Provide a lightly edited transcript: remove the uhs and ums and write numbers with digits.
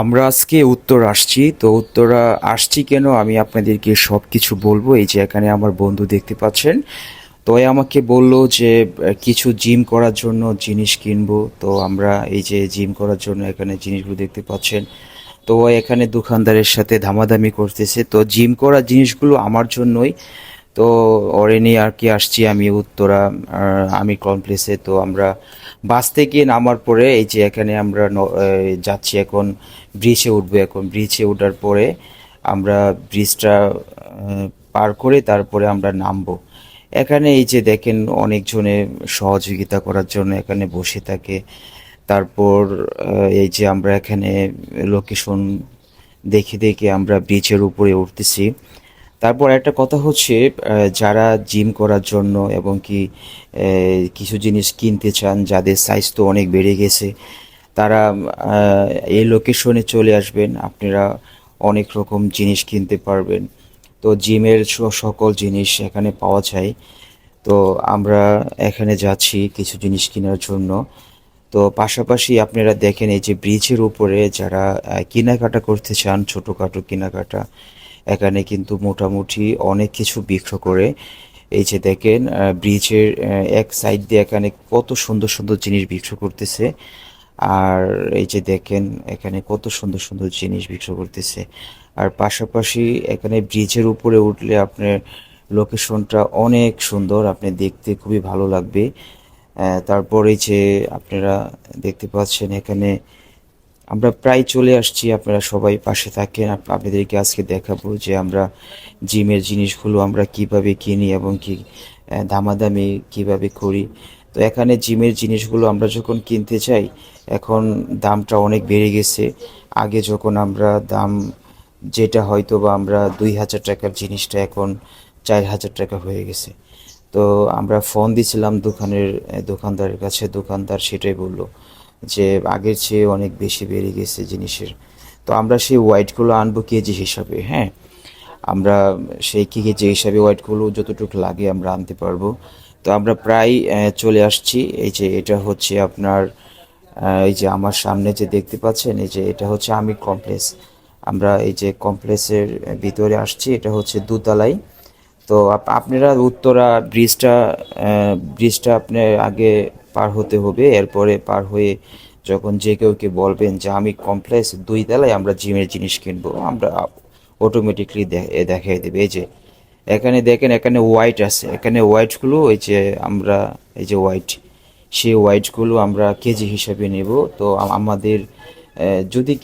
আমরা আজকে উত্তরা আসছি। তো উত্তরা আসছি কেন আমি আপনাদেরকে সব কিছু বলবো। এই যে এখানে আমার বন্ধু দেখতে পাচ্ছেন, তো এ আমাকে বললো যে কিছু জিম করার জন্য জিনিস কিনবো। তো আমরা এই যে জিম করার জন্য এখানে জিনিসগুলো দেখতে পাচ্ছেন। তো ও এখানে দোকানদারের সাথে দামাদামি করতেছে। তো জিম করার জিনিসগুলো আমার জন্যই। তো ওরে নিয়ে আর কি আসছি আমি উত্তরা আমি কমপ্লেক্সে। তো আমরা বাস থেকে নামার পরে এই যে এখানে আমরা যাচ্ছি এখন ব্রিজে উঠবো। এখন ব্রিজে ওঠার পরে আমরা ব্রিজটা পার করে তারপরে আমরা নামবো। এখানে এই যে দেখেন অনেকজনে সহযোগিতা করার জন্য এখানে বসে থাকে। তারপর এই যে আমরা এখানে লোকেশন দেখে দেখে আমরা ব্রিজের উপরে উঠতেছি। তারপর একটা কথা হচ্ছে, যারা জিম করার জন্য এবং কি কিছু জিনিস কিনতে চান, যাদের সাইজ তো অনেক বেড়ে গেছে, তারা এই লোকেশনে চলে আসবেন। আপনারা অনেক রকম জিনিস কিনতে পারবেন। তো জিমের সকল জিনিস এখানে পাওয়া যায়। তো আমরা এখানে যাচ্ছি কিছু জিনিস কেনার জন্য। তো পাশাপাশি আপনারা দেখেন এই যে ব্রিজের উপরে যারা কেনাকাটা করতে চান, ছোটোখাটো কেনাকাটা, এখানে কিন্তু মোটামুটি অনেক কিছু বিক্রি করে। এই যে দেখেন ব্রিজের এক সাইড দিয়ে এখানে কত সুন্দর সুন্দর জিনিস বিক্রি করতেছে। আর এই যে দেখেন এখানে কত সুন্দর সুন্দর জিনিস বিক্রি করতেছে। আর পাশাপাশি এখানে ব্রিজের উপরে উঠলে আপনার লোকেশনটা অনেক সুন্দর, আপনি দেখতে খুবই ভালো লাগবে। তারপরে যে আপনারা দেখতে পাচ্ছেন এখানে আমরা প্রায় চলে আসছি। আপনারা সবাই পাশে থাকেন, আপনাদেরকে আজকে দেখাবো যে আমরা জিমের জিনিসগুলো আমরা কিভাবে কিনি এবং কি দামাদামি কিভাবে করি। তো এখানে জিমের জিনিসগুলো আমরা যখন কিনতে চাই, এখন দামটা অনেক বেড়ে গেছে। আগে যখন আমরা দাম যেটা হয়তো বা আমরা 2,000 টাকার জিনিসটা এখন 4,000 টাকা হয়ে গেছে। তো আমরা ফোন দিছিলাম দোকানদারের কাছে, দোকানদার সেটাই বললো যে আগের চেয়ে অনেক বেশি বেড়ে গেছে জিনিসের। তো আমরা সেই হোয়াইটগুলো আনবো কেজি হিসাবে। হ্যাঁ, আমরা সেই কেজি হিসাবে হোয়াইটগুলো যতটুকু লাগে আমরা আনতে পারবো। তো আমরা প্রায় চলে আসছি। এই যে এটা হচ্ছে আপনার এই যে আমার সামনে যে দেখতে পাচ্ছেন, এই যে এটা হচ্ছে আমির কমপ্লেক্স। আমরা এই যে কমপ্লেক্সের ভিতরে আসছি, এটা হচ্ছে দোতলায়। তো আপনারা উত্তরা ব্রিজটা আপনি আগে পার হতে হবে। এরপরে পার হয়ে যখন যে কেউকে বলবেন যে আমি কমপ্লেক্স 2 তলায় আমরা জিমের জিনিস কিনবো, আমরা অটোমেটিকলি দেখিয়ে দেবে। এই যে এখানে দেখেন এখানে হোয়াইট আছে, এখানে হোয়াইটগুলো এই যে আমরা এই যে হোয়াইট, সেই হোয়াইটগুলো আমরা কেজি হিসাবে নেব। তো আমাদের যদি